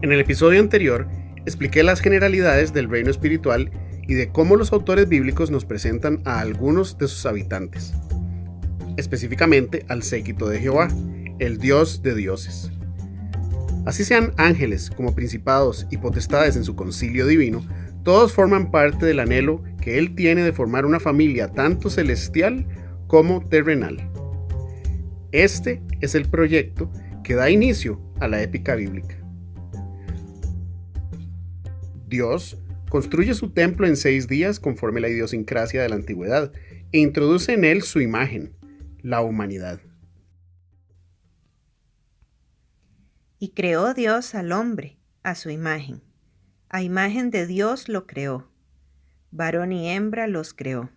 En el episodio anterior, expliqué las generalidades del reino espiritual y de cómo los autores bíblicos nos presentan a algunos de sus habitantes, específicamente al séquito de Jehová, el Dios de dioses. Así sean ángeles como principados y potestades en su concilio divino, todos forman parte del anhelo que él tiene de formar una familia tanto celestial como terrenal. Este es el proyecto que da inicio a la épica bíblica. Dios construye su templo en 6 días conforme la idiosincrasia de la antigüedad e introduce en él su imagen, la humanidad. Y creó Dios al hombre a su imagen. A imagen de Dios lo creó. Varón y hembra los creó.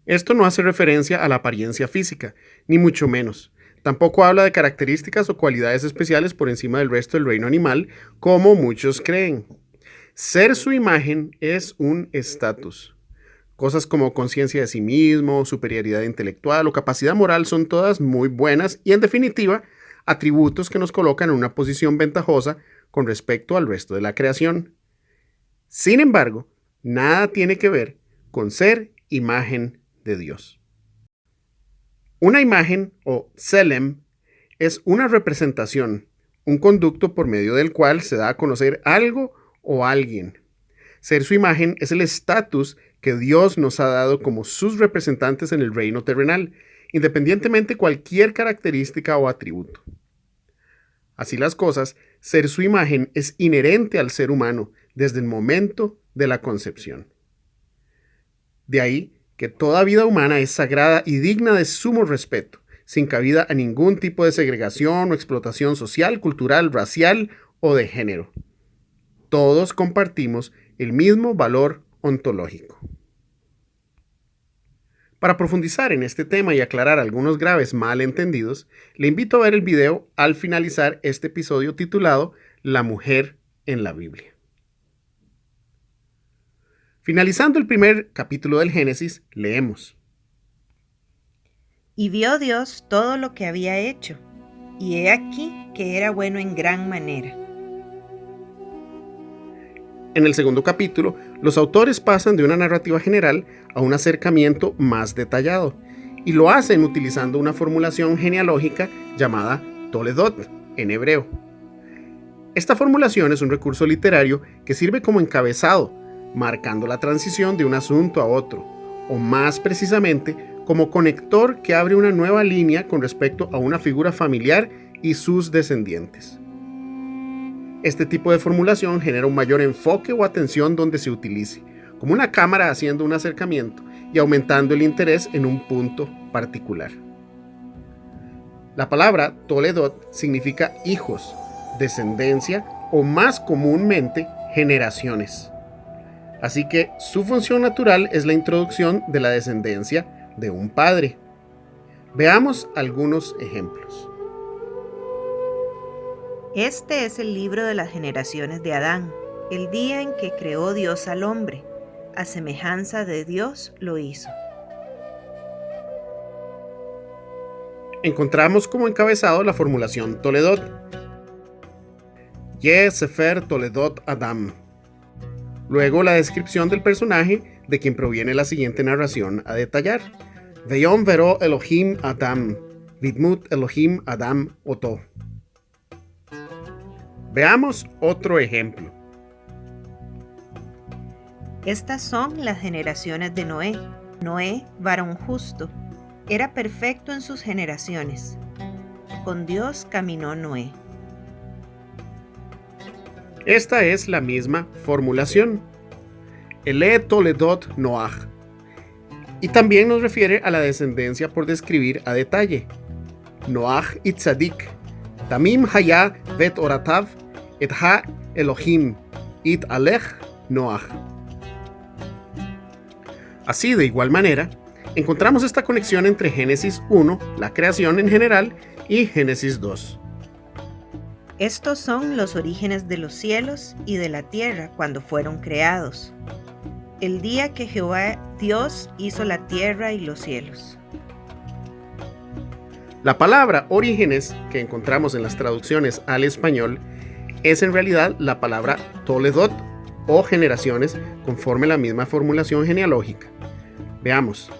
Esto no hace referencia a la apariencia física, ni mucho menos. Tampoco habla de características o cualidades especiales por encima del resto del reino animal, como muchos creen. Ser su imagen es un estatus. Cosas como conciencia de sí mismo, superioridad intelectual o capacidad moral son todas muy buenas y, en definitiva, atributos que nos colocan en una posición ventajosa con respecto al resto de la creación. Sin embargo, nada tiene que ver con ser imagen de Dios. Una imagen, o tselem, es una representación, un conducto por medio del cual se da a conocer algo o alguien. Ser su imagen es el estatus que Dios nos ha dado como sus representantes en el reino terrenal, independientemente de cualquier característica o atributo. Así las cosas, ser su imagen es inherente al ser humano desde el momento de la concepción. De ahí que toda vida humana es sagrada y digna de sumo respeto, sin cabida a ningún tipo de segregación o explotación social, cultural, racial o de género. Todos compartimos el mismo valor ontológico. Para profundizar en este tema y aclarar algunos graves malentendidos, le invito a ver el video al finalizar este episodio titulado La mujer en la Biblia. Finalizando el primer capítulo del Génesis, leemos: Y vio Dios todo lo que había hecho, y he aquí que era bueno en gran manera. En el segundo capítulo, los autores pasan de una narrativa general a un acercamiento más detallado, y lo hacen utilizando una formulación genealógica llamada Toledot en hebreo. Esta formulación es un recurso literario que sirve como encabezado, marcando la transición de un asunto a otro, o más precisamente, como conector que abre una nueva línea con respecto a una figura familiar y sus descendientes. Este tipo de formulación genera un mayor enfoque o atención donde se utilice, como una cámara haciendo un acercamiento y aumentando el interés en un punto particular. La palabra Toledot significa hijos, descendencia o más comúnmente generaciones. Así que su función natural es la introducción de la descendencia de un padre. Veamos algunos ejemplos. Este es el libro de las generaciones de Adán, el día en que creó Dios al hombre. A semejanza de Dios lo hizo. Encontramos como encabezado la formulación Toledot. Ye Sefer Toledot Adam. Luego la descripción del personaje de quien proviene la siguiente narración a detallar. Veyom vero Elohim Adam, vidmut Elohim Adam oto. Veamos otro ejemplo. Estas son las generaciones de Noé. Noé, varón justo, era perfecto en sus generaciones. Con Dios caminó Noé. Esta es la misma formulación. Ele Toledot Noach. Y también nos refiere a la descendencia por describir a detalle. Noach itzadik, Tamim haya vet oratav, et ha Elohim, it alech Noach. Así, de igual manera, encontramos esta conexión entre Génesis 1, la creación en general, y Génesis 2. Estos son los orígenes de los cielos y de la tierra cuando fueron creados. El día que Jehová Dios hizo la tierra y los cielos. La palabra orígenes, que encontramos en las traducciones al español, es en realidad la palabra Toledot o generaciones, conforme la misma formulación genealógica. Veamos.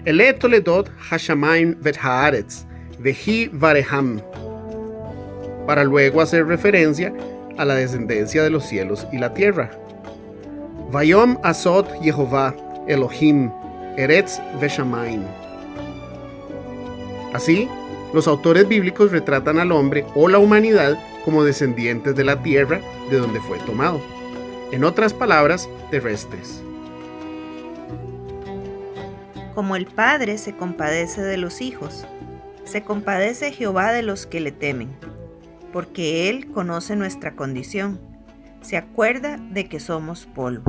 Ele Toledot Hashamayim vet haaretz vehi vareham, para luego hacer referencia a la descendencia de los cielos y la tierra. Vayom asot Yehová Elohim eretz veshamayim. Así, los autores bíblicos retratan al hombre o la humanidad como descendientes de la tierra de donde fue tomado. En otras palabras, terrestres. Como el Padre se compadece de los hijos, se compadece Jehová de los que le temen, porque Él conoce nuestra condición, se acuerda de que somos polvo.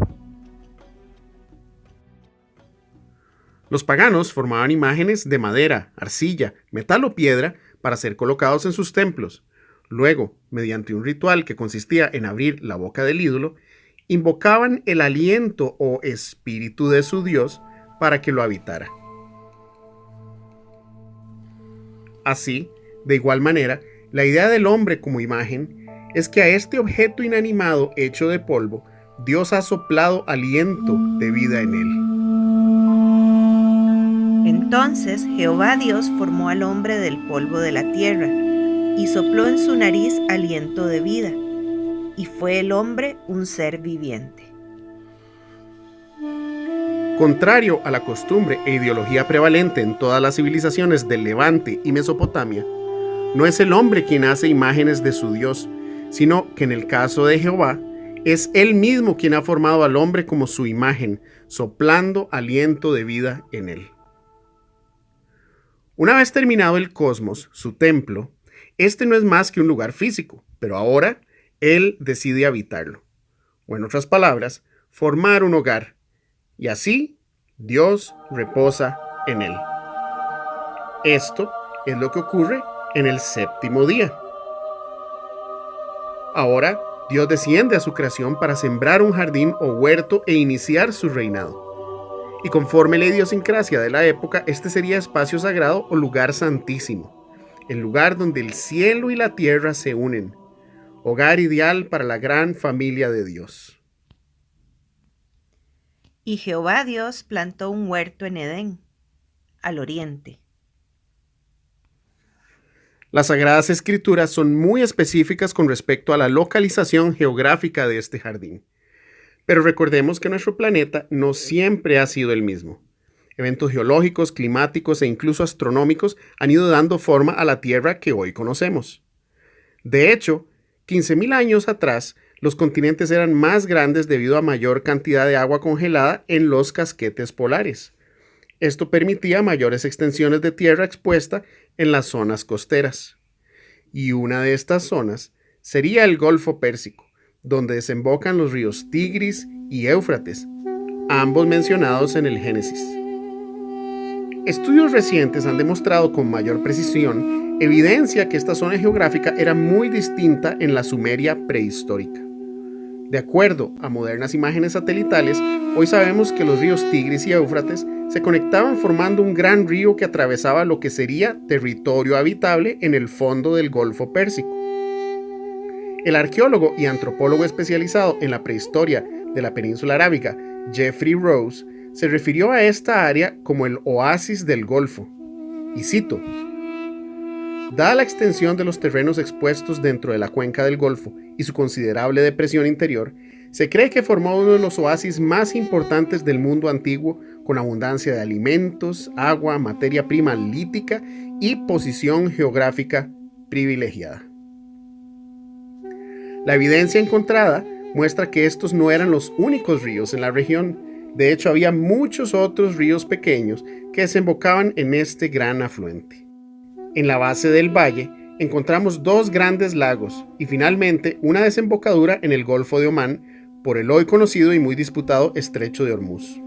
Los paganos formaban imágenes de madera, arcilla, metal o piedra para ser colocados en sus templos. Luego, mediante un ritual que consistía en abrir la boca del ídolo, invocaban el aliento o espíritu de su dios para que lo habitara. Así, de igual manera, la idea del hombre como imagen es que a este objeto inanimado hecho de polvo, Dios ha soplado aliento de vida en él. Entonces Jehová Dios formó al hombre del polvo de la tierra, y sopló en su nariz aliento de vida, y fue el hombre un ser viviente. Contrario a la costumbre e ideología prevalente en todas las civilizaciones del Levante y Mesopotamia, no es el hombre quien hace imágenes de su Dios, sino que en el caso de Jehová, es Él mismo quien ha formado al hombre como su imagen, soplando aliento de vida en él. Una vez terminado el cosmos, su templo, este no es más que un lugar físico, pero ahora Él decide habitarlo. O en otras palabras, formar un hogar. Y así, Dios reposa en él. Esto es lo que ocurre en el séptimo día. Ahora, Dios desciende a su creación para sembrar un jardín o huerto e iniciar su reinado. Y conforme la idiosincrasia de la época, este sería espacio sagrado o lugar santísimo, el lugar donde el cielo y la tierra se unen, hogar ideal para la gran familia de Dios. Y Jehová Dios plantó un huerto en Edén, al oriente. Las Sagradas Escrituras son muy específicas con respecto a la localización geográfica de este jardín. Pero recordemos que nuestro planeta no siempre ha sido el mismo. Eventos geológicos, climáticos e incluso astronómicos han ido dando forma a la Tierra que hoy conocemos. De hecho, 15.000 años atrás, los continentes eran más grandes debido a mayor cantidad de agua congelada en los casquetes polares. Esto permitía mayores extensiones de tierra expuesta en las zonas costeras. Y una de estas zonas sería el Golfo Pérsico, donde desembocan los ríos Tigris y Éufrates, ambos mencionados en el Génesis. Estudios recientes han demostrado con mayor precisión evidencia que esta zona geográfica era muy distinta en la Sumeria prehistórica. De acuerdo a modernas imágenes satelitales, hoy sabemos que los ríos Tigris y Éufrates se conectaban formando un gran río que atravesaba lo que sería territorio habitable en el fondo del Golfo Pérsico. El arqueólogo y antropólogo especializado en la prehistoria de la península arábiga, Jeffrey Rose, se refirió a esta área como el oasis del Golfo. Y cito: dada la extensión de los terrenos expuestos dentro de la cuenca del Golfo y su considerable depresión interior, se cree que formó uno de los oasis más importantes del mundo antiguo, con abundancia de alimentos, agua, materia prima lítica y posición geográfica privilegiada. La evidencia encontrada muestra que estos no eran los únicos ríos en la región. De hecho, había muchos otros ríos pequeños que desembocaban en este gran afluente. En la base del valle encontramos dos grandes lagos y finalmente una desembocadura en el Golfo de Omán por el hoy conocido y muy disputado Estrecho de Hormuz.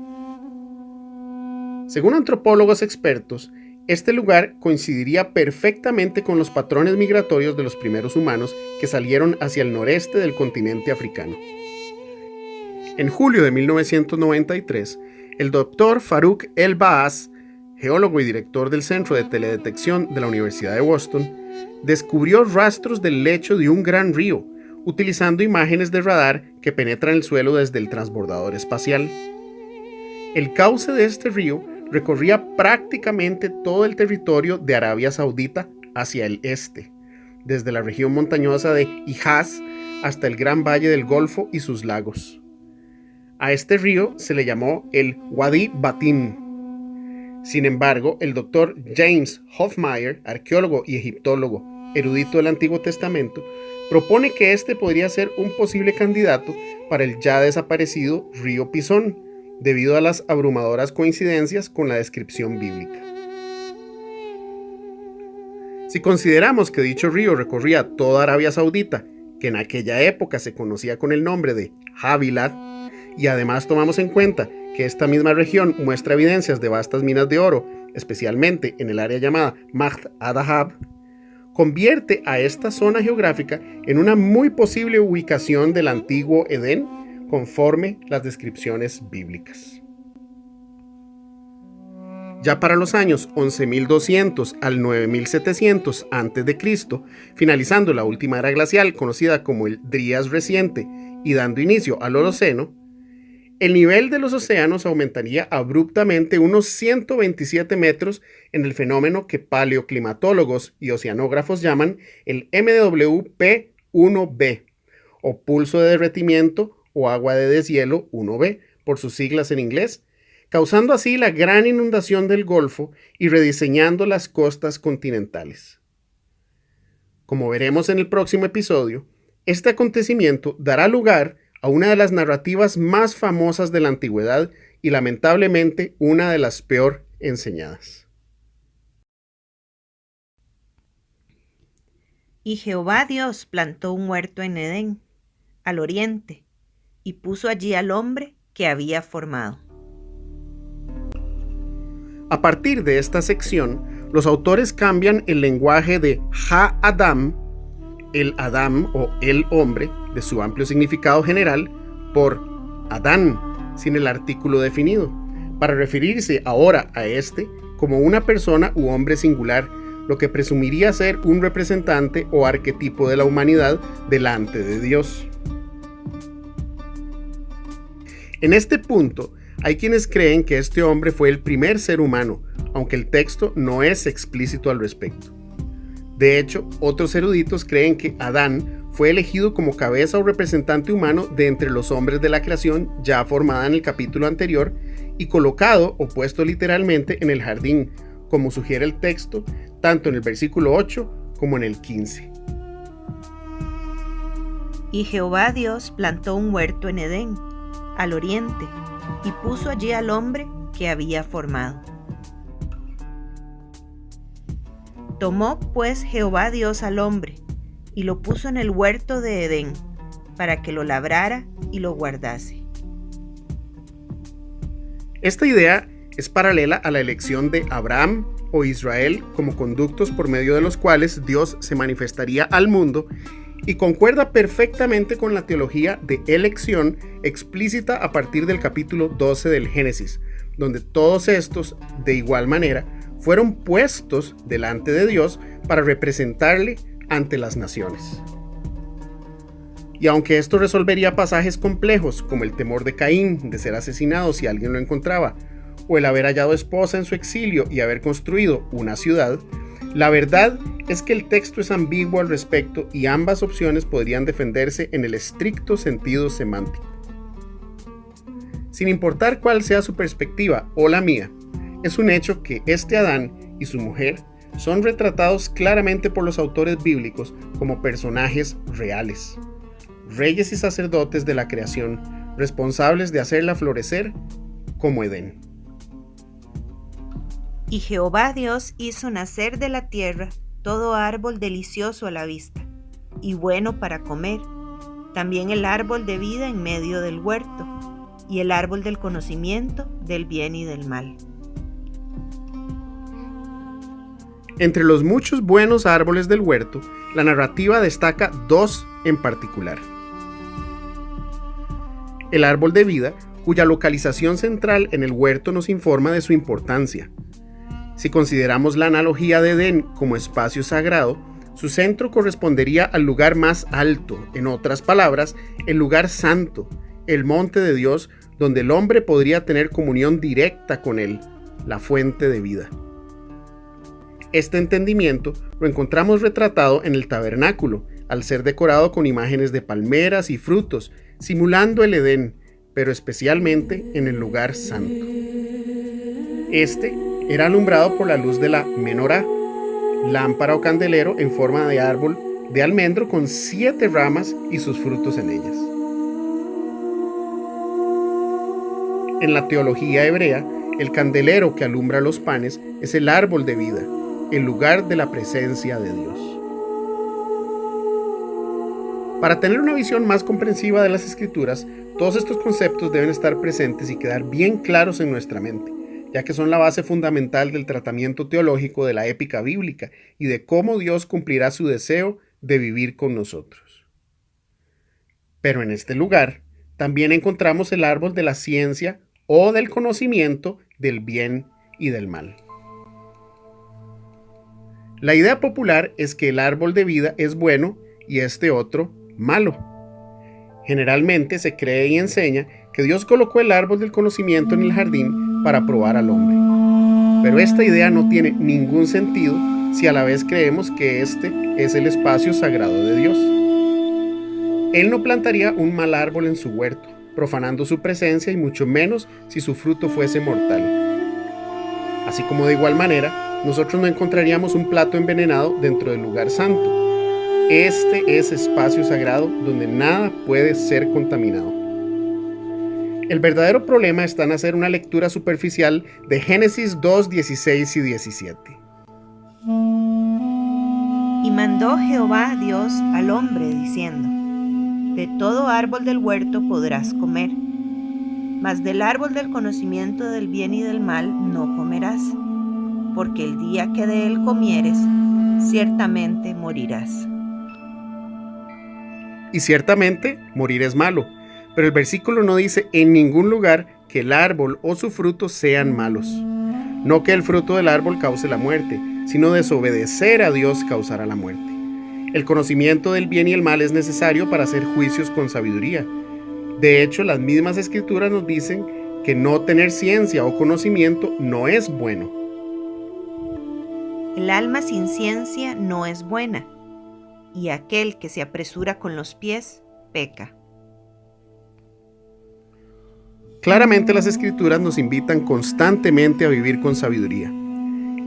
Según antropólogos expertos, este lugar coincidiría perfectamente con los patrones migratorios de los primeros humanos que salieron hacia el noreste del continente africano. En julio de 1993, el doctor Farouk El-Baaz, geólogo y director del Centro de Teledetección de la Universidad de Boston, descubrió rastros del lecho de un gran río, utilizando imágenes de radar que penetran el suelo desde el transbordador espacial. El cauce de este río recorría prácticamente todo el territorio de Arabia Saudita hacia el este, desde la región montañosa de Hijaz hasta el Gran Valle del Golfo y sus lagos. A este río se le llamó el Wadi Batin. Sin embargo, el doctor James Hofmeyr, arqueólogo y egiptólogo, erudito del Antiguo Testamento, propone que este podría ser un posible candidato para el ya desaparecido río Pisón, debido a las abrumadoras coincidencias con la descripción bíblica. Si consideramos que dicho río recorría toda Arabia Saudita, que en aquella época se conocía con el nombre de Havilat, y además tomamos en cuenta que esta misma región muestra evidencias de vastas minas de oro, especialmente en el área llamada Mahd ad-Dahab, convierte a esta zona geográfica en una muy posible ubicación del antiguo Edén, conforme las descripciones bíblicas. Ya para los años 11.200 al 9.700 a.C., finalizando la última era glacial conocida como el Drías reciente y dando inicio al Holoceno, el nivel de los océanos aumentaría abruptamente unos 127 metros en el fenómeno que paleoclimatólogos y oceanógrafos llaman el MWP-1b, o pulso de derretimiento o agua de deshielo 1b, por sus siglas en inglés, causando así la gran inundación del Golfo y rediseñando las costas continentales. Como veremos en el próximo episodio, este acontecimiento dará lugar a una de las narrativas más famosas de la antigüedad y lamentablemente una de las peor enseñadas. Y Jehová Dios plantó un huerto en Edén, al oriente, y puso allí al hombre que había formado. A partir de esta sección, los autores cambian el lenguaje de Ha-Adam, el Adam o el hombre, de su amplio significado general, por Adán, sin el artículo definido, para referirse ahora a este como una persona u hombre singular, lo que presumiría ser un representante o arquetipo de la humanidad delante de Dios. En este punto, hay quienes creen que este hombre fue el primer ser humano, aunque el texto no es explícito al respecto. De hecho, otros eruditos creen que Adán fue elegido como cabeza o representante humano de entre los hombres de la creación ya formada en el capítulo anterior y colocado o puesto literalmente en el jardín, como sugiere el texto, tanto en el versículo 8 como en el 15. Y Jehová Dios plantó un huerto en Edén, al oriente, y puso allí al hombre que había formado. Tomó pues Jehová Dios al hombre, y lo puso en el huerto de Edén, para que lo labrara y lo guardase. Esta idea es paralela a la elección de Abraham o Israel como conductos por medio de los cuales Dios se manifestaría al mundo y concuerda perfectamente con la teología de elección explícita a partir del capítulo 12 del Génesis, donde todos estos, de igual manera, fueron puestos delante de Dios para representarle ante las naciones. Y aunque esto resolvería pasajes complejos como el temor de Caín de ser asesinado si alguien lo encontraba, o el haber hallado esposa en su exilio y haber construido una ciudad, la verdad es que el texto es ambiguo al respecto y ambas opciones podrían defenderse en el estricto sentido semántico. Sin importar cuál sea su perspectiva o la mía, es un hecho que este Adán y su mujer son retratados claramente por los autores bíblicos como personajes reales, reyes y sacerdotes de la creación, responsables de hacerla florecer como Edén. Y Jehová Dios hizo nacer de la tierra todo árbol delicioso a la vista, y bueno para comer, también el árbol de vida en medio del huerto, y el árbol del conocimiento del bien y del mal. Entre los muchos buenos árboles del huerto, la narrativa destaca dos en particular. El árbol de vida, cuya localización central en el huerto nos informa de su importancia. Si consideramos la analogía de Edén como espacio sagrado, su centro correspondería al lugar más alto, en otras palabras, el lugar santo, el monte de Dios, donde el hombre podría tener comunión directa con Él, la fuente de vida. Este entendimiento lo encontramos retratado en el tabernáculo, al ser decorado con imágenes de palmeras y frutos, simulando el Edén, pero especialmente en el lugar santo. Este era alumbrado por la luz de la menorá, lámpara o candelero en forma de árbol de almendro con 7 ramas y sus frutos en ellas. En la teología hebrea, el candelero que alumbra los panes es el árbol de vida, el lugar de la presencia de Dios. Para tener una visión más comprensiva de las Escrituras, todos estos conceptos deben estar presentes y quedar bien claros en nuestra mente, ya que son la base fundamental del tratamiento teológico de la épica bíblica y de cómo Dios cumplirá su deseo de vivir con nosotros. Pero en este lugar también encontramos el árbol de la ciencia o del conocimiento del bien y del mal. La idea popular es que el árbol de vida es bueno y este otro malo. Generalmente se cree y enseña que Dios colocó el árbol del conocimiento en el jardín para probar al hombre. Pero esta idea no tiene ningún sentido si a la vez creemos que este es el espacio sagrado de Dios. Él no plantaría un mal árbol en su huerto, profanando su presencia y mucho menos si su fruto fuese mortal. Así como de igual manera, nosotros no encontraríamos un plato envenenado dentro del lugar santo. Este es espacio sagrado donde nada puede ser contaminado. El verdadero problema está en hacer una lectura superficial de Génesis 2, 16 y 17. Y mandó Jehová Dios al hombre diciendo: de todo árbol del huerto podrás comer, mas del árbol del conocimiento del bien y del mal no comerás, porque el día que de él comieres, ciertamente morirás. Y ciertamente morir es malo, pero el versículo no dice en ningún lugar que el árbol o su fruto sean malos. No que el fruto del árbol cause la muerte, sino desobedecer a Dios causará la muerte. El conocimiento del bien y el mal es necesario para hacer juicios con sabiduría. De hecho, las mismas escrituras nos dicen que no tener ciencia o conocimiento no es bueno. El alma sin ciencia no es buena, y aquel que se apresura con los pies peca. Claramente las escrituras nos invitan constantemente a vivir con sabiduría.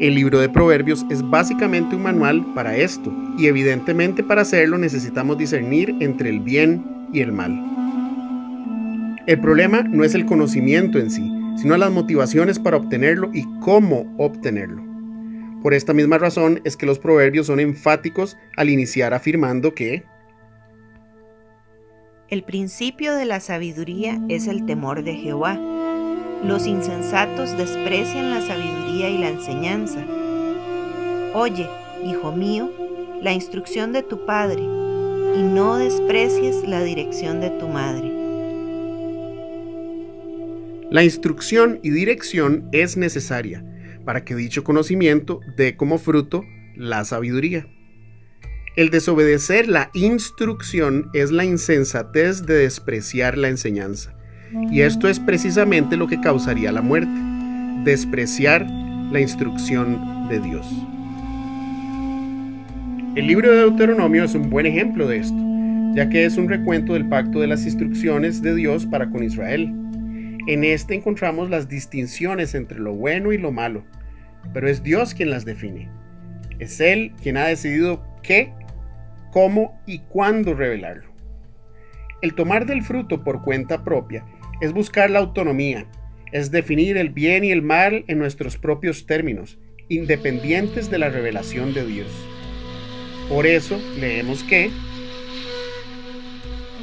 El libro de Proverbios es básicamente un manual para esto, y evidentemente para hacerlo necesitamos discernir entre el bien y el mal. El problema no es el conocimiento en sí, sino las motivaciones para obtenerlo y cómo obtenerlo. Por esta misma razón es que los proverbios son enfáticos al iniciar afirmando que el principio de la sabiduría es el temor de Jehová. Los insensatos desprecian la sabiduría y la enseñanza. Oye, hijo mío, la instrucción de tu padre, y no desprecies la dirección de tu madre. La instrucción y dirección es necesaria para que dicho conocimiento dé como fruto la sabiduría. El desobedecer la instrucción es la insensatez de despreciar la enseñanza. Y esto es precisamente lo que causaría la muerte: despreciar la instrucción de Dios. El libro de Deuteronomio es un buen ejemplo de esto, ya que es un recuento del pacto de las instrucciones de Dios para con Israel. En este encontramos las distinciones entre lo bueno y lo malo, pero es Dios quien las define. Es Él quien ha decidido qué, cómo y cuándo revelarlo. El tomar del fruto por cuenta propia es buscar la autonomía, es definir el bien y el mal en nuestros propios términos, independientes de la revelación de Dios. Por eso leemos que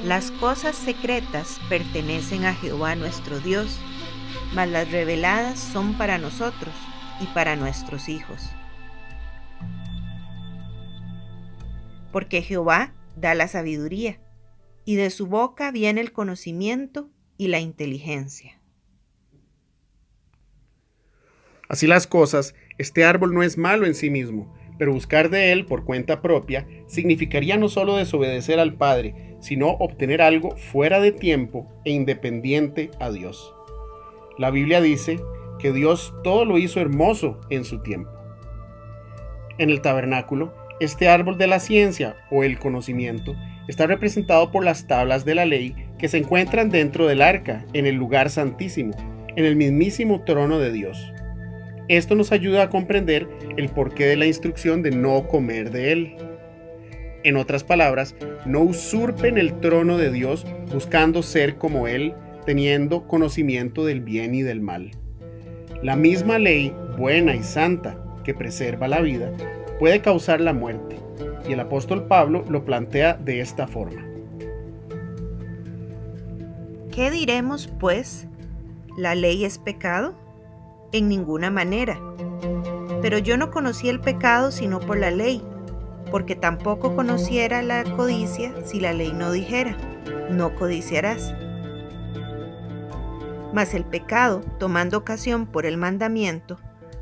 las cosas secretas pertenecen a Jehová nuestro Dios, mas las reveladas son para nosotros y para nuestros hijos. Porque Jehová da la sabiduría, y de su boca viene el conocimiento y la inteligencia. Así las cosas, este árbol no es malo en sí mismo, pero buscar de él por cuenta propia significaría no solo desobedecer al Padre, sino obtener algo fuera de tiempo e independiente a Dios. La Biblia dice que Dios todo lo hizo hermoso en su tiempo. En el tabernáculo, este árbol de la ciencia o el conocimiento está representado por las tablas de la ley que se encuentran dentro del arca, en el lugar santísimo, en el mismísimo trono de Dios. Esto nos ayuda a comprender el porqué de la instrucción de no comer de él. En otras palabras, no usurpen el trono de Dios buscando ser como Él, teniendo conocimiento del bien y del mal. La misma ley, buena y santa, que preserva la vida, puede causar la muerte, y el apóstol Pablo lo plantea de esta forma. ¿Qué diremos, pues? ¿La ley es pecado? En ninguna manera. Pero yo no conocí el pecado sino por la ley, porque tampoco conociera la codicia si la ley no dijera, no codiciarás. Mas el pecado, tomando ocasión por el mandamiento,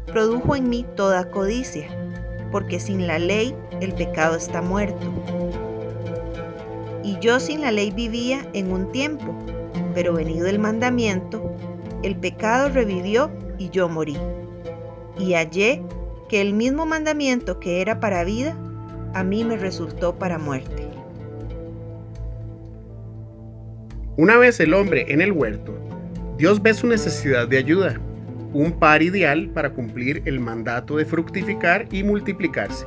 produjo en mí toda codicia, porque sin la ley el pecado está muerto. Y yo sin la ley vivía en un tiempo, pero venido el mandamiento, el pecado revivió y yo morí. Y hallé que el mismo mandamiento que era para vida, a mí me resultó para muerte. Una vez el hombre en el huerto, Dios ve su necesidad de ayuda, un par ideal para cumplir el mandato de fructificar y multiplicarse.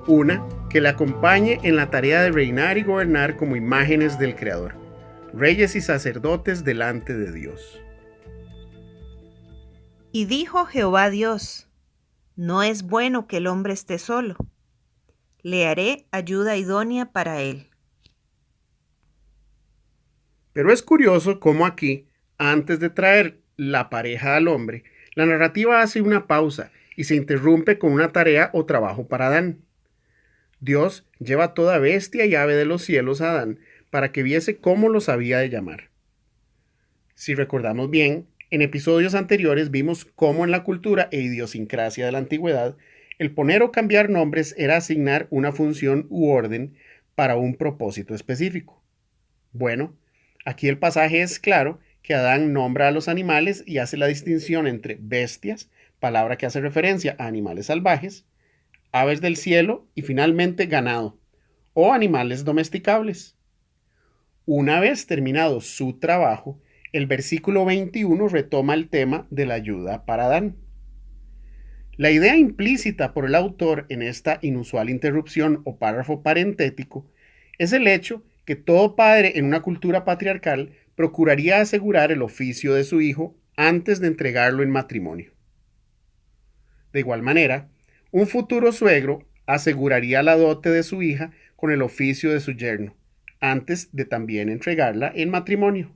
Una que le acompañe en la tarea de reinar y gobernar como imágenes del Creador, reyes y sacerdotes delante de Dios. Y dijo Jehová Dios: no es bueno que el hombre esté solo. Le haré ayuda idónea para él. Pero es curioso cómo aquí, antes de traer la pareja al hombre, la narrativa hace una pausa y se interrumpe con una tarea o trabajo para Adán. Dios lleva toda bestia y ave de los cielos a Adán para que viese cómo los había de llamar. Si recordamos bien, en episodios anteriores vimos cómo en la cultura e idiosincrasia de la antigüedad, el poner o cambiar nombres era asignar una función u orden para un propósito específico. Bueno, aquí el pasaje es claro que Adán nombra a los animales y hace la distinción entre bestias, palabra que hace referencia a animales salvajes, aves del cielo y finalmente ganado, o animales domesticables. Una vez terminado su trabajo, el versículo 21 retoma el tema de la ayuda para Adán. La idea implícita por el autor en esta inusual interrupción o párrafo parentético es el hecho que todo padre en una cultura patriarcal procuraría asegurar el oficio de su hijo antes de entregarlo en matrimonio. De igual manera, un futuro suegro aseguraría la dote de su hija con el oficio de su yerno, antes de también entregarla en matrimonio.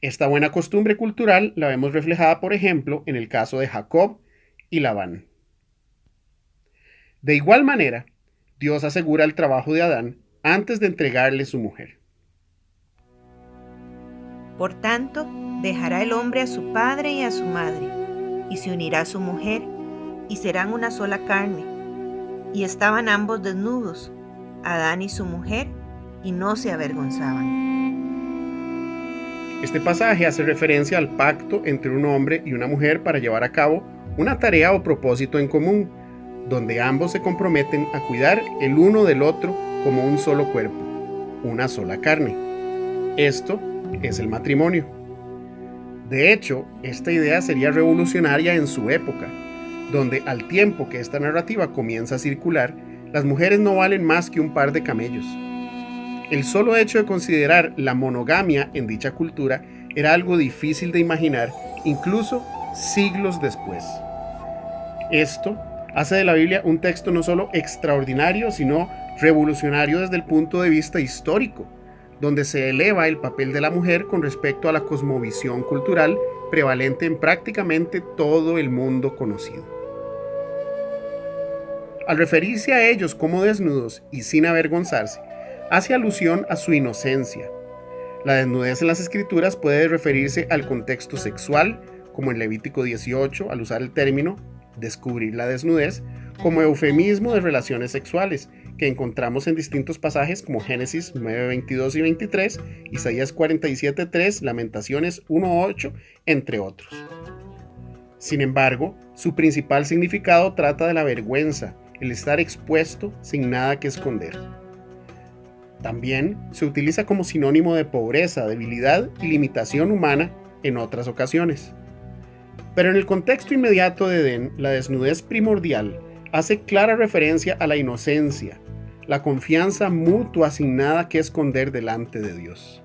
Esta buena costumbre cultural la vemos reflejada, por ejemplo, en el caso de Jacob y Labán. De igual manera, Dios asegura el trabajo de Adán antes de entregarle su mujer. Por tanto, dejará el hombre a su padre y a su madre, y se unirá a su mujer, y serán una sola carne. Y estaban ambos desnudos, Adán y su mujer, y no se avergonzaban. Este pasaje hace referencia al pacto entre un hombre y una mujer para llevar a cabo una tarea o propósito en común, donde ambos se comprometen a cuidar el uno del otro como un solo cuerpo, una sola carne. Esto es el matrimonio. De hecho, esta idea sería revolucionaria en su época, donde al tiempo que esta narrativa comienza a circular, las mujeres no valen más que un par de camellos. El solo hecho de considerar la monogamia en dicha cultura era algo difícil de imaginar, incluso siglos después. Esto hace de la Biblia un texto no solo extraordinario, sino revolucionario desde el punto de vista histórico, donde se eleva el papel de la mujer con respecto a la cosmovisión cultural prevalente en prácticamente todo el mundo conocido. Al referirse a ellos como desnudos y sin avergonzarse, hace alusión a su inocencia. La desnudez en las escrituras puede referirse al contexto sexual, como en Levítico 18, al usar el término descubrir la desnudez, como eufemismo de relaciones sexuales, que encontramos en distintos pasajes como Génesis 9, 22 y 23, Isaías 47, 3, Lamentaciones 1, 8, entre otros. Sin embargo, su principal significado trata de la vergüenza, el estar expuesto sin nada que esconder. También se utiliza como sinónimo de pobreza, debilidad y limitación humana en otras ocasiones. Pero en el contexto inmediato de Edén, la desnudez primordial hace clara referencia a la inocencia, la confianza mutua sin nada que esconder delante de Dios.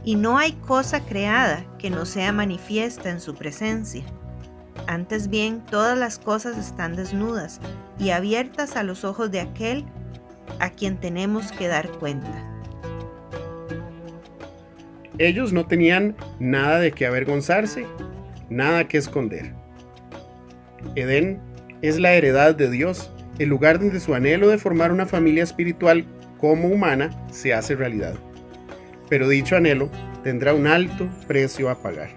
Y no hay cosa creada que no sea manifiesta en su presencia. Antes bien, todas las cosas están desnudas y abiertas a los ojos de aquel a quien tenemos que dar cuenta. Ellos no tenían nada de qué avergonzarse, nada que esconder. Edén es la heredad de Dios, el lugar donde su anhelo de formar una familia espiritual como humana se hace realidad. Pero dicho anhelo tendrá un alto precio a pagar.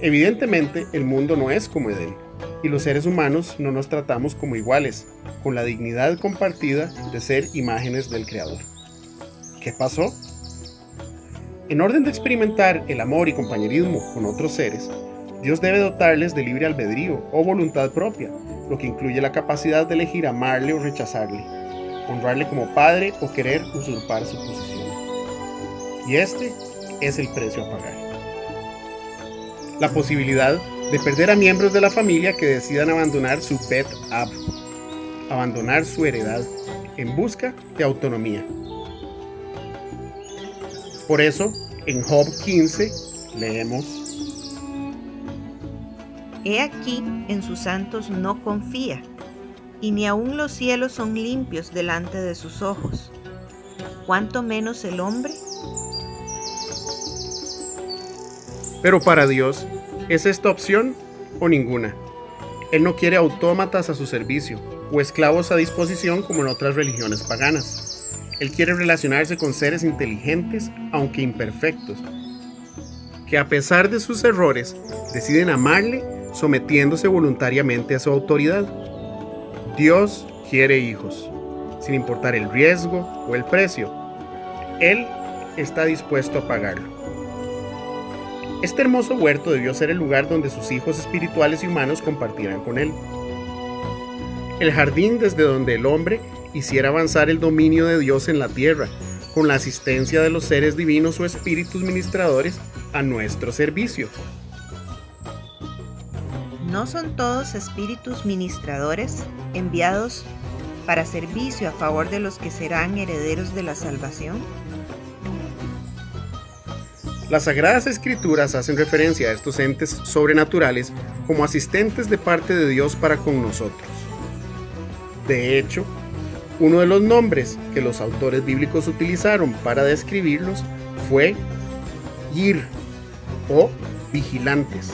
Evidentemente, el mundo no es como Edén, y los seres humanos no nos tratamos como iguales, con la dignidad compartida de ser imágenes del Creador. ¿Qué pasó? En orden de experimentar el amor y compañerismo con otros seres, Dios debe dotarles de libre albedrío o voluntad propia, lo que incluye la capacidad de elegir amarle o rechazarle, honrarle como padre o querer usurpar su posición. Y este es el precio a pagar. La posibilidad de perder a miembros de la familia que decidan abandonar su pet ab, abandonar su heredad, en busca de autonomía. Por eso, en Job 15, leemos: He aquí, en sus santos no confía, y ni aun los cielos son limpios delante de sus ojos. ¿Cuánto menos el hombre? Pero para Dios, ¿es esta opción o ninguna? Él no quiere autómatas a su servicio o esclavos a disposición como en otras religiones paganas. Él quiere relacionarse con seres inteligentes, aunque imperfectos, que a pesar de sus errores, deciden amarle sometiéndose voluntariamente a su autoridad. Dios quiere hijos, sin importar el riesgo o el precio. Él está dispuesto a pagarlo. Este hermoso huerto debió ser el lugar donde sus hijos espirituales y humanos compartieran con él. El jardín desde donde el hombre hiciera avanzar el dominio de Dios en la tierra, con la asistencia de los seres divinos o espíritus ministradores a nuestro servicio. ¿No son todos espíritus ministradores enviados para servicio a favor de los que serán herederos de la salvación? Las Sagradas Escrituras hacen referencia a estos entes sobrenaturales como asistentes de parte de Dios para con nosotros. De hecho, uno de los nombres que los autores bíblicos utilizaron para describirlos fue Yir o vigilantes.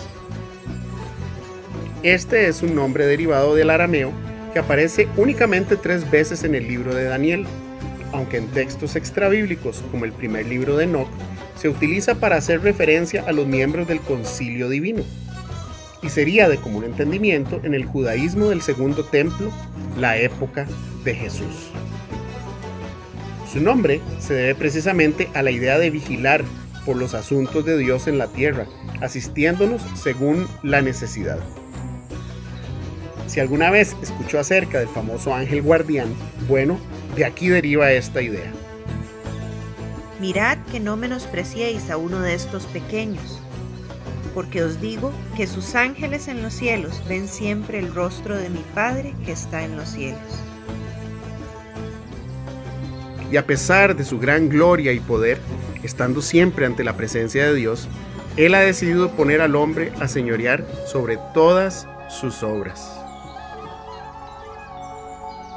Este es un nombre derivado del arameo que aparece únicamente 3 veces en el libro de Daniel, aunque en textos extrabíblicos como el primer libro de Enoc se utiliza para hacer referencia a los miembros del concilio divino, y sería de común entendimiento en el judaísmo del Segundo Templo, la época de Jesús. Su nombre se debe precisamente a la idea de vigilar por los asuntos de Dios en la tierra, asistiéndonos según la necesidad. Si alguna vez escuchó acerca del famoso ángel guardián, bueno, de aquí deriva esta idea. Mirad que no menospreciéis a uno de estos pequeños, porque os digo que sus ángeles en los cielos ven siempre el rostro de mi Padre que está en los cielos. Y a pesar de su gran gloria y poder, estando siempre ante la presencia de Dios, Él ha decidido poner al hombre a señorear sobre todas sus obras.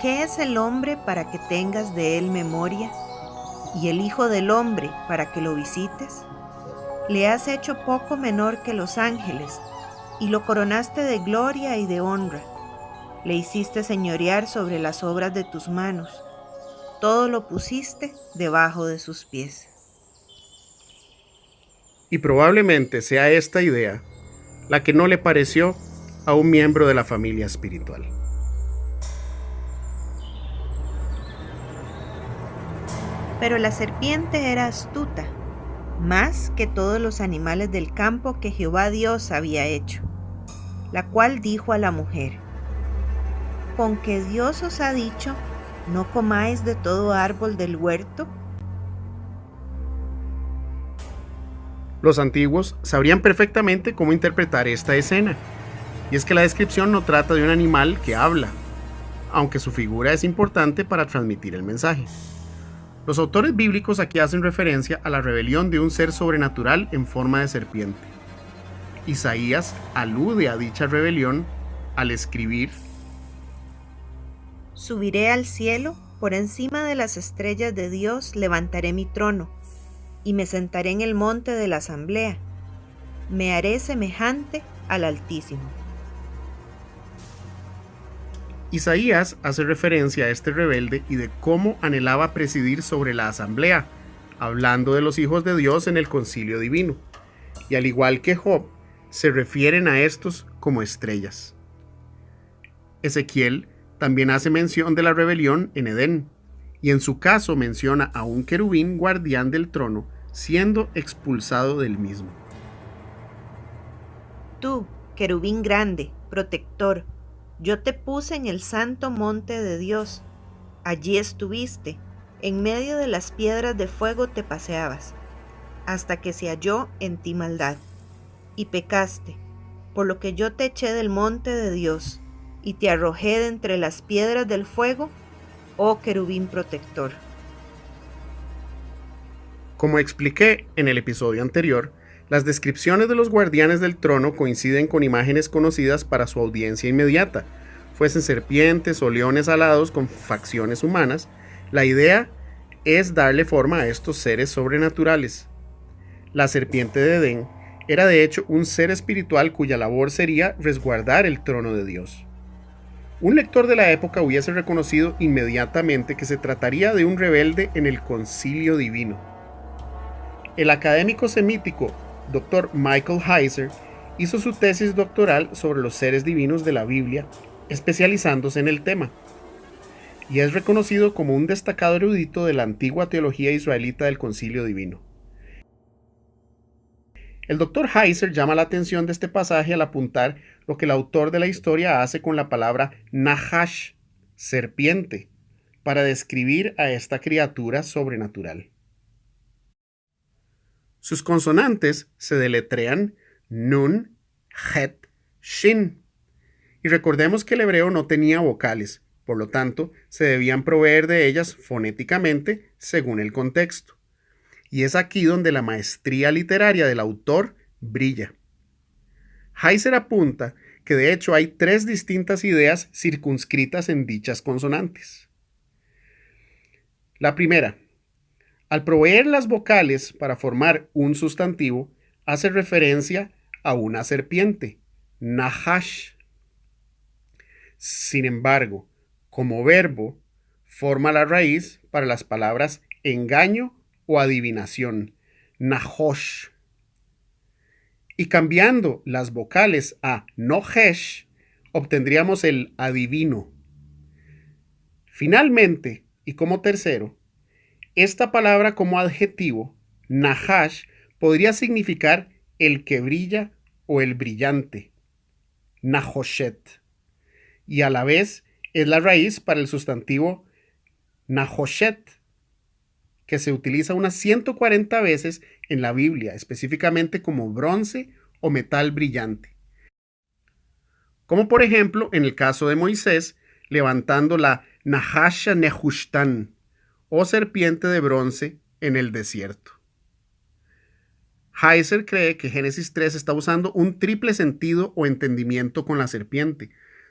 ¿Qué es el hombre para que tengas de él memoria? ¿Y el Hijo del Hombre para que lo visites? Le has hecho poco menor que los ángeles, y lo coronaste de gloria y de honra. Le hiciste señorear sobre las obras de tus manos. Todo lo pusiste debajo de sus pies. Y probablemente sea esta idea la que no le pareció a un miembro de la familia espiritual. Pero la serpiente era astuta, más que todos los animales del campo que Jehová Dios había hecho, la cual dijo a la mujer: ¿con que Dios os ha dicho, no comáis de todo árbol del huerto? Los antiguos sabrían perfectamente cómo interpretar esta escena, y es que la descripción no trata de un animal que habla, aunque su figura es importante para transmitir el mensaje. Los autores bíblicos aquí hacen referencia a la rebelión de un ser sobrenatural en forma de serpiente. Isaías alude a dicha rebelión al escribir: Subiré al cielo, por encima de las estrellas de Dios levantaré mi trono, y me sentaré en el monte de la asamblea. Me haré semejante al Altísimo. Isaías hace referencia a este rebelde y de cómo anhelaba presidir sobre la asamblea, hablando de los hijos de Dios en el concilio divino. Y al igual que Job, se refieren a estos como estrellas. Ezequiel también hace mención de la rebelión en Edén, y en su caso menciona a un querubín guardián del trono siendo expulsado del mismo. Tú, querubín grande, protector, yo te puse en el santo monte de Dios. Allí estuviste, en medio de las piedras de fuego te paseabas, hasta que se halló en ti maldad, y pecaste, por lo que yo te eché del monte de Dios, y te arrojé de entre las piedras del fuego, oh querubín protector. Como expliqué en el episodio anterior, las descripciones de los guardianes del trono coinciden con imágenes conocidas para su audiencia inmediata, fuesen serpientes o leones alados con facciones humanas. La idea es darle forma a estos seres sobrenaturales. La serpiente de Edén era de hecho un ser espiritual cuya labor sería resguardar el trono de Dios. Un lector de la época hubiese reconocido inmediatamente que se trataría de un rebelde en el concilio divino. El académico semítico Dr. Michael Heiser hizo su tesis doctoral sobre los seres divinos de la Biblia, especializándose en el tema, y es reconocido como un destacado erudito de la antigua teología israelita del concilio divino. El Dr. Heiser llama la atención de este pasaje al apuntar lo que el autor de la historia hace con la palabra Nahash, serpiente, para describir a esta criatura sobrenatural. Sus consonantes se deletrean Nun, Het, Shin. Y recordemos que el hebreo no tenía vocales, por lo tanto, se debían proveer de ellas fonéticamente según el contexto. Y es aquí donde la maestría literaria del autor brilla. Heiser apunta que de hecho hay 3 distintas ideas circunscritas en dichas consonantes. La primera: al proveer las vocales para formar un sustantivo, hace referencia a una serpiente, Nahash. Sin embargo, como verbo, forma la raíz para las palabras engaño o adivinación, Nahosh. Y cambiando las vocales a Nohesh, obtendríamos el adivino. Finalmente, y como tercero, esta palabra como adjetivo, Nahash, podría significar el que brilla o el brillante, Nahoshet, y a la vez es la raíz para el sustantivo Nahoshet, que se utiliza unas 140 veces en la Biblia, específicamente como bronce o metal brillante. Como por ejemplo en el caso de Moisés, levantando la Nahasha Nehushtan, o serpiente de bronce en el desierto. Heiser cree que Génesis 3 está usando un triple sentido o entendimiento con la serpiente,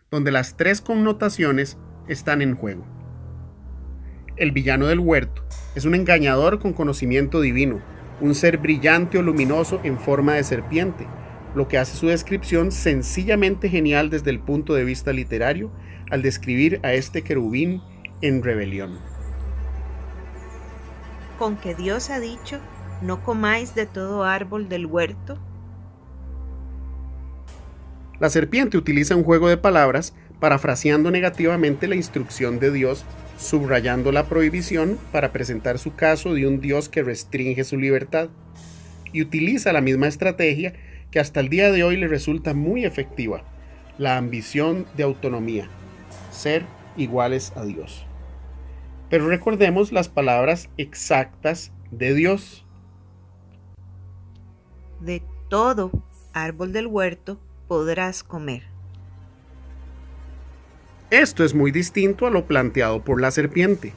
donde las 3 connotaciones están en juego. El villano del huerto es un engañador con conocimiento divino, un ser brillante o luminoso en forma de serpiente, lo que hace su descripción sencillamente genial desde el punto de vista literario al describir a este querubín en rebelión. Con que Dios ha dicho, no comáis de todo árbol del huerto. La serpiente utiliza un juego de palabras parafraseando negativamente la instrucción de Dios, subrayando la prohibición para presentar su caso de un Dios que restringe su libertad, y utiliza la misma estrategia que hasta el día de hoy le resulta muy efectiva: la ambición de autonomía, ser iguales a Dios. Pero recordemos las palabras exactas de Dios. De todo árbol del huerto podrás comer. Esto es muy distinto a lo planteado por la serpiente.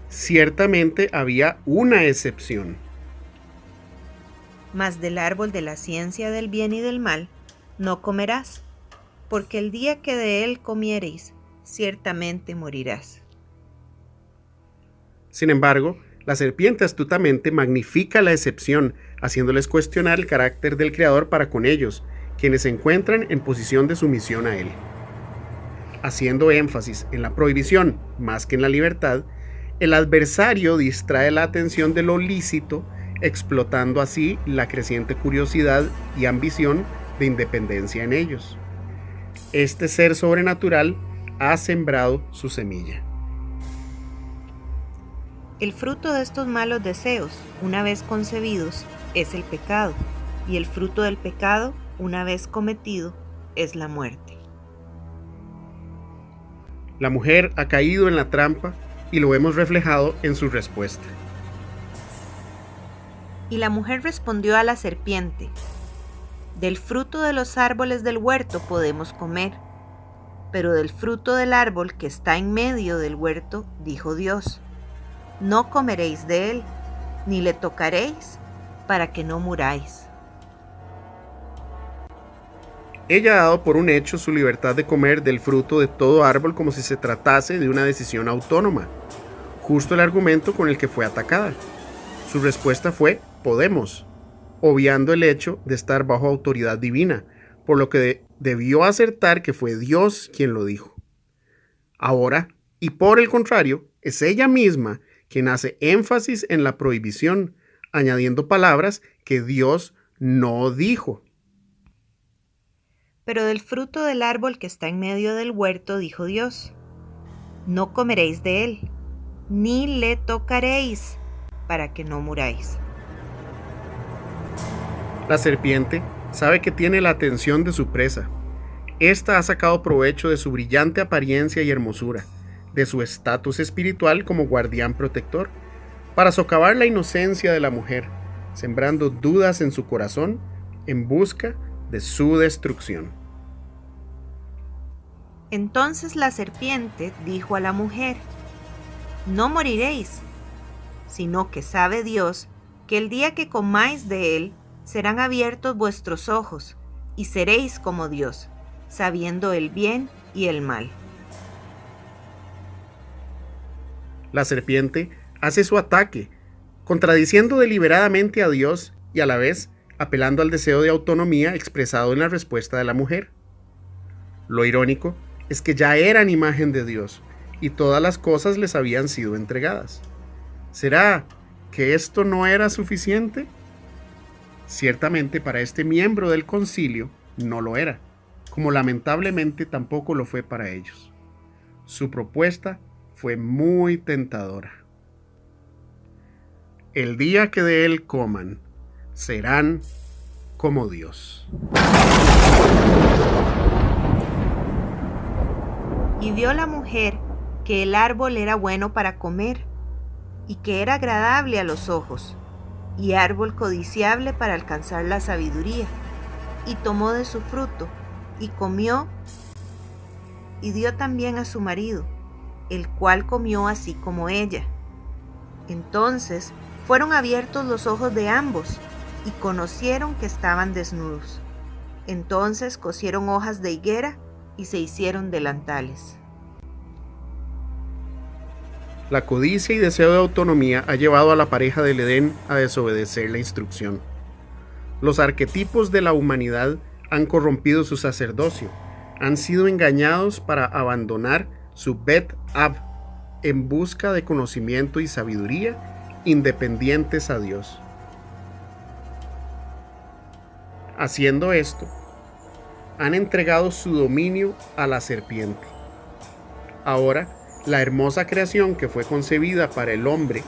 Ciertamente había una excepción. Mas del árbol de la ciencia del bien y del mal no comerás, porque el día que de él comiereis, ciertamente morirás. Sin embargo, la serpiente astutamente magnifica la excepción, haciéndoles cuestionar el carácter del Creador para con ellos, quienes se encuentran en posición de sumisión a Él. Haciendo énfasis en la prohibición más que en la libertad, el adversario distrae la atención de lo lícito, explotando así la creciente curiosidad y ambición de independencia en ellos. Este ser sobrenatural ha sembrado su semilla. El fruto de estos malos deseos, una vez concebidos, es el pecado, y el fruto del pecado, una vez cometido, es la muerte. La mujer ha caído en la trampa y lo vemos reflejado en su respuesta. Y la mujer respondió a la serpiente: del fruto de los árboles del huerto podemos comer, pero del fruto del árbol que está en medio del huerto, dijo Dios: no comeréis de él, ni le tocaréis, para que no muráis. Ella ha dado por un hecho su libertad de comer del fruto de todo árbol como si se tratase de una decisión autónoma, justo el argumento con el que fue atacada. Su respuesta fue: podemos, obviando el hecho de estar bajo autoridad divina, por lo que debió acertar que fue Dios quien lo dijo. Ahora, y por el contrario, es ella misma quien hace énfasis en la prohibición, añadiendo palabras que Dios no dijo. Pero del fruto del árbol que está en medio del huerto, dijo Dios: no comeréis de él, ni le tocaréis, para que no muráis. La serpiente sabe que tiene la atención de su presa. Esta ha sacado provecho de su brillante apariencia y hermosura, de su estatus espiritual como guardián protector, para socavar la inocencia de la mujer, sembrando dudas en su corazón en busca de su destrucción. Entonces la serpiente dijo a la mujer: no moriréis, sino que sabe Dios que el día que comáis de él, serán abiertos vuestros ojos, y seréis como Dios, sabiendo el bien y el mal. La serpiente hace su ataque, contradiciendo deliberadamente a Dios y a la vez apelando al deseo de autonomía expresado en la respuesta de la mujer. Lo irónico es que ya eran imagen de Dios y todas las cosas les habían sido entregadas. ¿Será que esto no era suficiente? Ciertamente para este miembro del concilio no lo era, como lamentablemente tampoco lo fue para ellos. Su propuesta fue muy tentadora. El día que de él coman, serán como Dios. Y vio la mujer que el árbol era bueno para comer, y que era agradable a los ojos, y árbol codiciable para alcanzar la sabiduría, y tomó de su fruto, y comió, y dio también a su marido, el cual comió así como ella. Entonces fueron abiertos los ojos de ambos, y conocieron que estaban desnudos. Entonces cosieron hojas de higuera, y se hicieron delantales. La codicia y deseo de autonomía ha llevado a la pareja del Edén a desobedecer la instrucción. Los arquetipos de la humanidad han corrompido su sacerdocio, han sido engañados para abandonar su Bet Ab en busca de conocimiento y sabiduría independientes a Dios. Haciendo esto, han entregado su dominio a la serpiente. Ahora, la hermosa creación que fue concebida para el hombre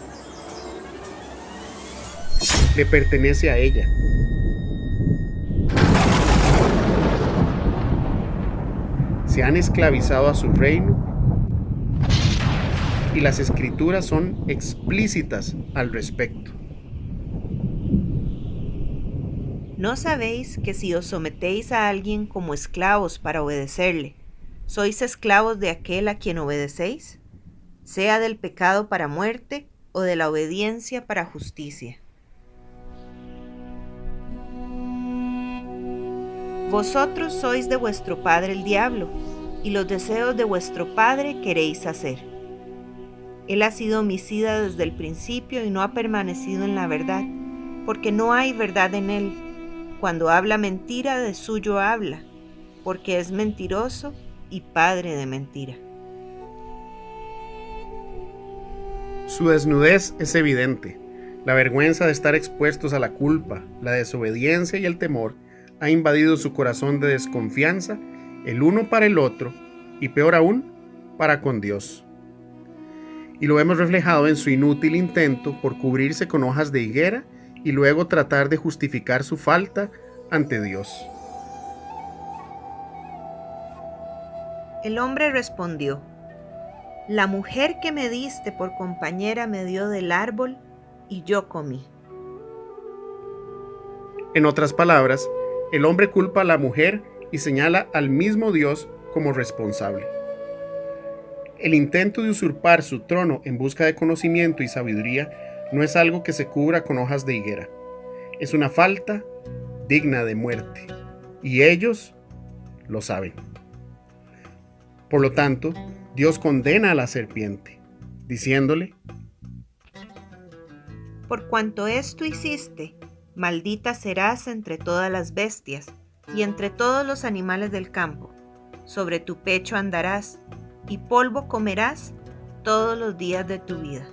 le pertenece a ella. Se han esclavizado a su reino y las escrituras son explícitas al respecto. ¿No sabéis que si os sometéis a alguien como esclavos para obedecerle, sois esclavos de aquel a quien obedecéis, sea del pecado para muerte o de la obediencia para justicia? Vosotros sois de vuestro padre el diablo, y los deseos de vuestro padre queréis hacer. Él ha sido homicida desde el principio y no ha permanecido en la verdad, porque no hay verdad en él. Cuando habla mentira, de suyo habla, porque es mentiroso y padre de mentira. Su desnudez es evidente. La vergüenza de estar expuestos a la culpa, la desobediencia y el temor ha invadido su corazón de desconfianza, el uno para el otro, y peor aún, para con Dios. Y lo hemos reflejado en su inútil intento por cubrirse con hojas de higuera y luego tratar de justificar su falta ante Dios. El hombre respondió: La mujer que me diste por compañera me dio del árbol y yo comí. En otras palabras, el hombre culpa a la mujer y señala al mismo Dios como responsable. El intento de usurpar su trono en busca de conocimiento y sabiduría no es algo que se cubra con hojas de higuera. Es una falta digna de muerte, y ellos lo saben. Por lo tanto, Dios condena a la serpiente, diciéndole: Por cuanto esto hiciste, maldita serás entre todas las bestias y entre todos los animales del campo. Sobre tu pecho andarás, y polvo comerás todos los días de tu vida.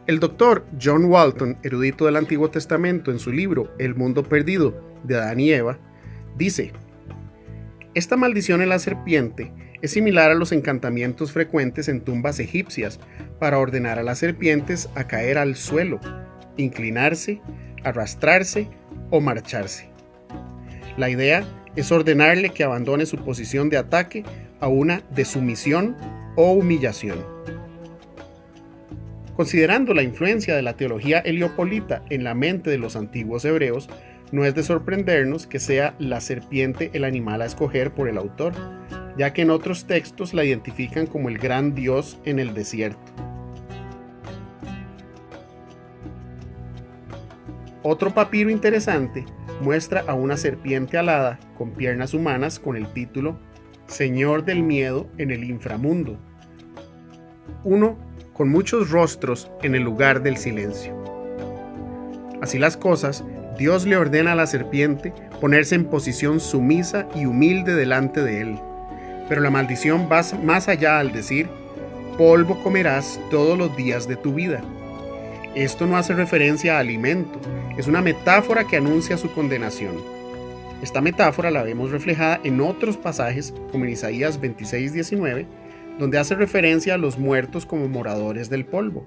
El doctor John Walton, erudito del Antiguo Testamento, en su libro El mundo perdido de Adán y Eva, dice: Esta maldición en la serpiente es similar a los encantamientos frecuentes en tumbas egipcias para ordenar a las serpientes a caer al suelo, inclinarse, arrastrarse o marcharse. La idea es ordenarle que abandone su posición de ataque a una de sumisión o humillación. Considerando la influencia de la teología heliopolita en la mente de los antiguos hebreos, no es de sorprendernos que sea la serpiente el animal a escoger por el autor, ya que en otros textos la identifican como el gran dios en el desierto. Otro papiro interesante muestra a una serpiente alada con piernas humanas con el título Señor del miedo en el inframundo. Uno con muchos rostros en el lugar del silencio. Así las cosas, Dios le ordena a la serpiente ponerse en posición sumisa y humilde delante de él. Pero la maldición va más allá al decir: polvo comerás todos los días de tu vida. Esto no hace referencia a alimento, es una metáfora que anuncia su condenación. Esta metáfora la vemos reflejada en otros pasajes, como en Isaías 26:19, donde hace referencia a los muertos como moradores del polvo,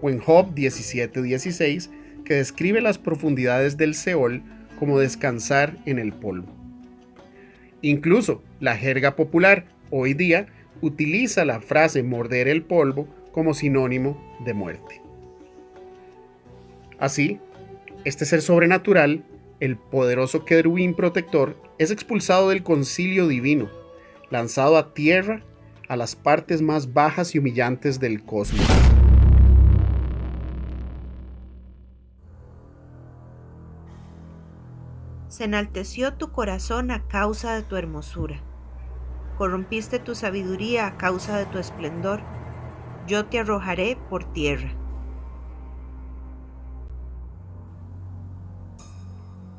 o en Job 17:16, que describe las profundidades del Seol como descansar en el polvo. Incluso la jerga popular hoy día utiliza la frase morder el polvo como sinónimo de muerte. Así, este ser sobrenatural, el poderoso querubín protector, es expulsado del concilio divino, lanzado a tierra, a las partes más bajas y humillantes del cosmos. Se enalteció tu corazón a causa de tu hermosura. Corrompiste tu sabiduría a causa de tu esplendor. Yo te arrojaré por tierra.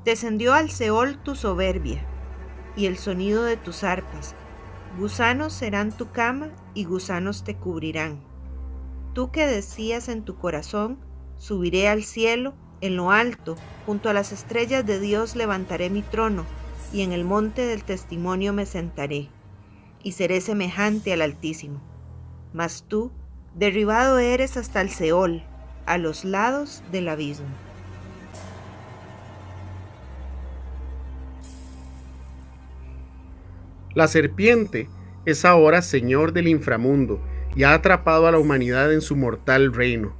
Descendió al Seol tu soberbia y el sonido de tus arpas. Gusanos serán tu cama y gusanos te cubrirán. Tú que decías en tu corazón, subiré al cielo, en lo alto, junto a las estrellas de Dios levantaré mi trono, y en el monte del testimonio me sentaré, y seré semejante al Altísimo. Mas tú, derribado eres hasta el Seol, a los lados del abismo. La serpiente es ahora señor del inframundo y ha atrapado a la humanidad en su mortal reino.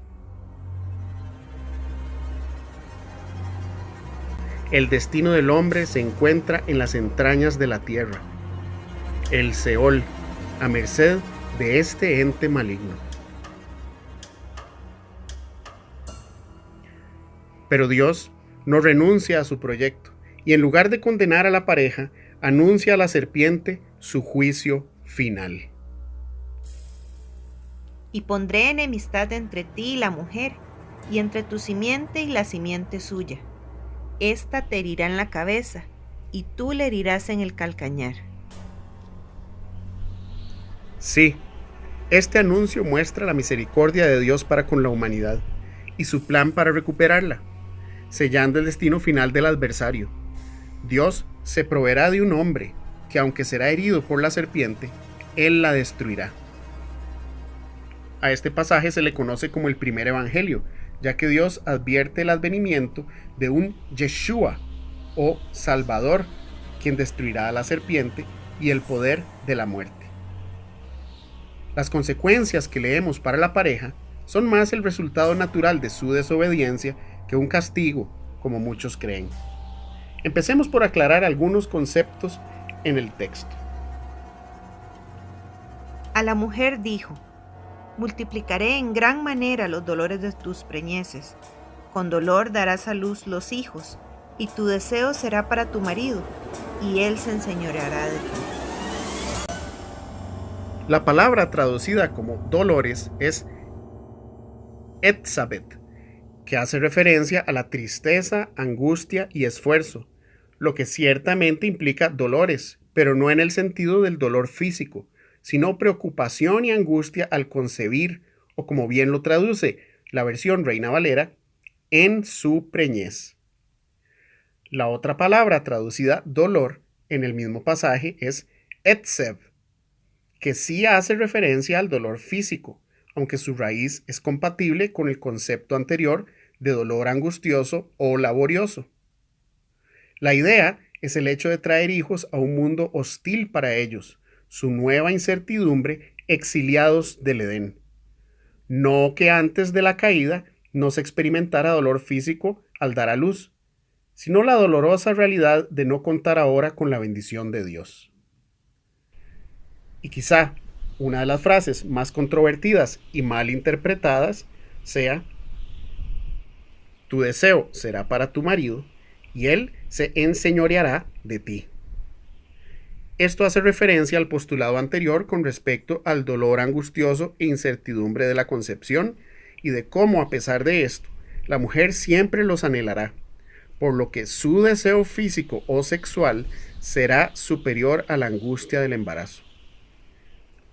El destino del hombre se encuentra en las entrañas de la tierra, el Seol, a merced de este ente maligno. Pero Dios no renuncia a su proyecto y en lugar de condenar a la pareja, anuncia a la serpiente su juicio final. Y pondré enemistad entre ti y la mujer, y entre tu simiente y la simiente suya. Esta te herirá en la cabeza, y tú le herirás en el calcañar. Sí, este anuncio muestra la misericordia de Dios para con la humanidad y su plan para recuperarla, sellando el destino final del adversario. Dios se proveerá de un hombre que, aunque será herido por la serpiente, él la destruirá. A este pasaje se le conoce como el primer evangelio, ya que Dios advierte el advenimiento de un Yeshua o Salvador, quien destruirá a la serpiente y el poder de la muerte. Las consecuencias que leemos para la pareja son más el resultado natural de su desobediencia que un castigo, como muchos creen. Empecemos por aclarar algunos conceptos en el texto. A la mujer dijo: multiplicaré en gran manera los dolores de tus preñeces. Con dolor darás a luz los hijos, y tu deseo será para tu marido, y él se enseñoreará de ti. La palabra traducida como dolores es etzabet, que hace referencia a la tristeza, angustia y esfuerzo, lo que ciertamente implica dolores, pero no en el sentido del dolor físico, sino preocupación y angustia al concebir, o como bien lo traduce la versión Reina Valera, en su preñez. La otra palabra traducida dolor en el mismo pasaje es etzeb, que sí hace referencia al dolor físico, aunque su raíz es compatible con el concepto anterior de dolor angustioso o laborioso. La idea es el hecho de traer hijos a un mundo hostil para ellos, su nueva incertidumbre, exiliados del Edén. No que antes de la caída no se experimentara dolor físico al dar a luz, sino la dolorosa realidad de no contar ahora con la bendición de Dios. Y quizá una de las frases más controvertidas y mal interpretadas sea: tu deseo será para tu marido, y él se enseñoreará de ti. Esto hace referencia al postulado anterior con respecto al dolor angustioso e incertidumbre de la concepción y de cómo, a pesar de esto, la mujer siempre los anhelará, por lo que su deseo físico o sexual será superior a la angustia del embarazo.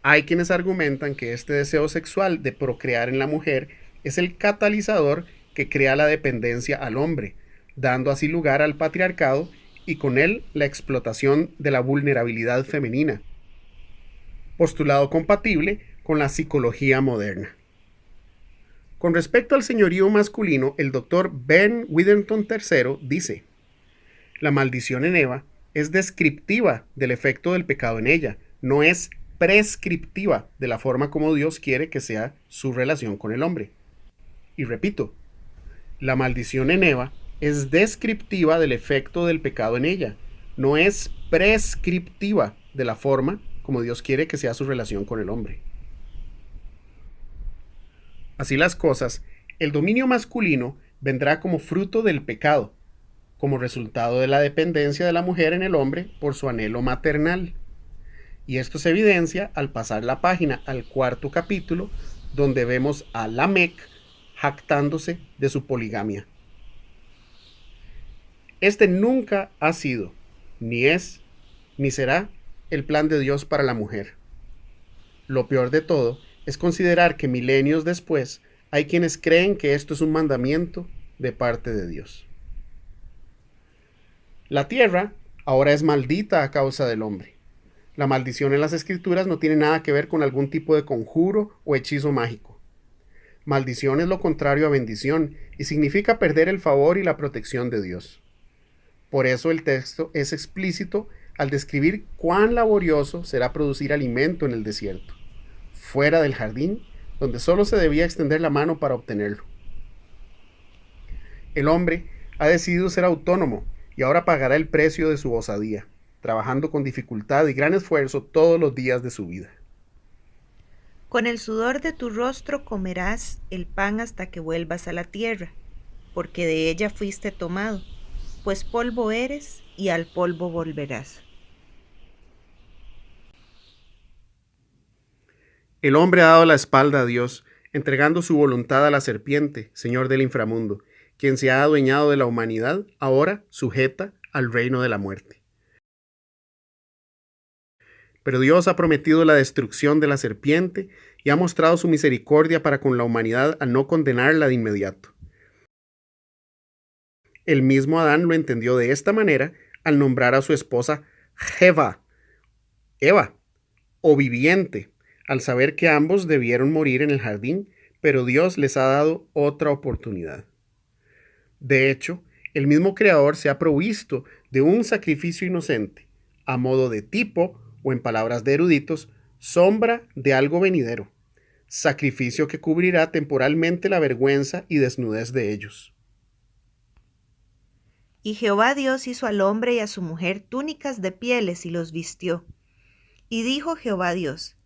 Hay quienes argumentan que este deseo sexual de procrear en la mujer es el catalizador que crea la dependencia al hombre, dando así lugar al patriarcado y con él la explotación de la vulnerabilidad femenina, postulado compatible con la psicología moderna. Con respecto al señorío masculino, el doctor Ben Witherington III dice: la maldición en Eva es descriptiva del efecto del pecado en ella, no es prescriptiva de la forma como Dios quiere que sea su relación con el hombre. Y repito, la maldición en Eva es descriptiva del efecto del pecado en ella, no es prescriptiva de la forma como Dios quiere que sea su relación con el hombre. Así las cosas, el dominio masculino vendrá como fruto del pecado, como resultado de la dependencia de la mujer en el hombre por su anhelo maternal. Y esto se evidencia al pasar la página al cuarto capítulo, donde vemos a Lamec jactándose de su poligamia. Este nunca ha sido, ni es, ni será el plan de Dios para la mujer. Lo peor de todo es considerar que milenios después hay quienes creen que esto es un mandamiento de parte de Dios. La tierra ahora es maldita a causa del hombre. La maldición en las escrituras no tiene nada que ver con algún tipo de conjuro o hechizo mágico. Maldición es lo contrario a bendición y significa perder el favor y la protección de Dios. Por eso el texto es explícito al describir cuán laborioso será producir alimento en el desierto, fuera del jardín, donde solo se debía extender la mano para obtenerlo. El hombre ha decidido ser autónomo y ahora pagará el precio de su osadía, trabajando con dificultad y gran esfuerzo todos los días de su vida. Con el sudor de tu rostro comerás el pan hasta que vuelvas a la tierra, porque de ella fuiste tomado, pues polvo eres y al polvo volverás. El hombre ha dado la espalda a Dios, entregando su voluntad a la serpiente, señor del inframundo, quien se ha adueñado de la humanidad, ahora sujeta al reino de la muerte. Pero Dios ha prometido la destrucción de la serpiente y ha mostrado su misericordia para con la humanidad al no condenarla de inmediato. El mismo Adán lo entendió de esta manera al nombrar a su esposa Eva o viviente, al saber que ambos debieron morir en el jardín, pero Dios les ha dado otra oportunidad. De hecho, el mismo Creador se ha provisto de un sacrificio inocente, a modo de tipo, o en palabras de eruditos, sombra de algo venidero, sacrificio que cubrirá temporalmente la vergüenza y desnudez de ellos. Y Jehová Dios hizo al hombre y a su mujer túnicas de pieles y los vistió. Y dijo Jehová Dios: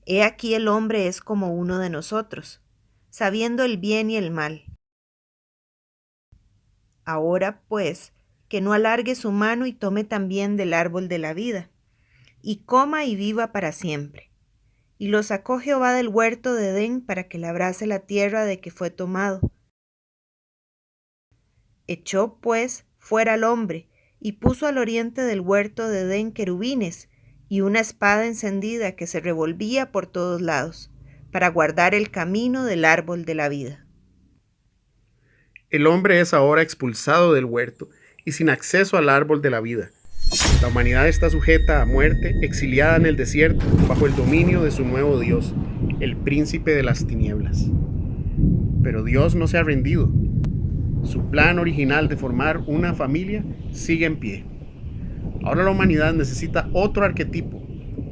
He aquí el hombre es como uno de nosotros, sabiendo el bien y el mal. Ahora, pues, que no alargue su mano y tome también del árbol de la vida, y coma y viva para siempre. Y lo sacó Jehová del huerto de Edén para que labrase la tierra de que fue tomado. Echó, pues, fuera al hombre, y puso al oriente del huerto de Edén querubines, y una espada encendida que se revolvía por todos lados, para guardar el camino del árbol de la vida. El hombre es ahora expulsado del huerto y sin acceso al árbol de la vida. La humanidad está sujeta a muerte, exiliada en el desierto, bajo el dominio de su nuevo Dios, el príncipe de las tinieblas. Pero Dios no se ha rendido. Su plan original de formar una familia sigue en pie. Ahora la humanidad necesita otro arquetipo,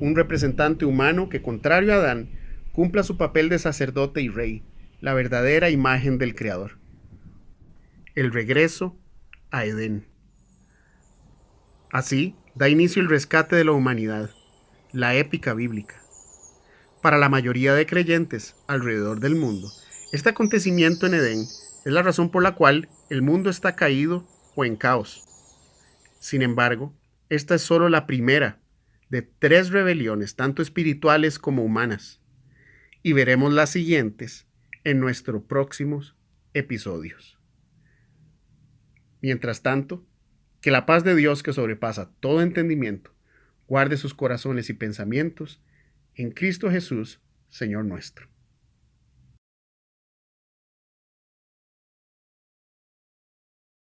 un representante humano que, contrario a Adán, cumpla su papel de sacerdote y rey, la verdadera imagen del Creador. El regreso a Edén. Así da inicio el rescate de la humanidad, la épica bíblica. Para la mayoría de creyentes alrededor del mundo, este acontecimiento en Edén es la razón por la cual el mundo está caído o en caos. Sin embargo, esta es solo la primera de 3 rebeliones, tanto espirituales como humanas, y veremos las siguientes en nuestros próximos episodios. Mientras tanto, que la paz de Dios, que sobrepasa todo entendimiento, guarde sus corazones y pensamientos en Cristo Jesús, Señor nuestro.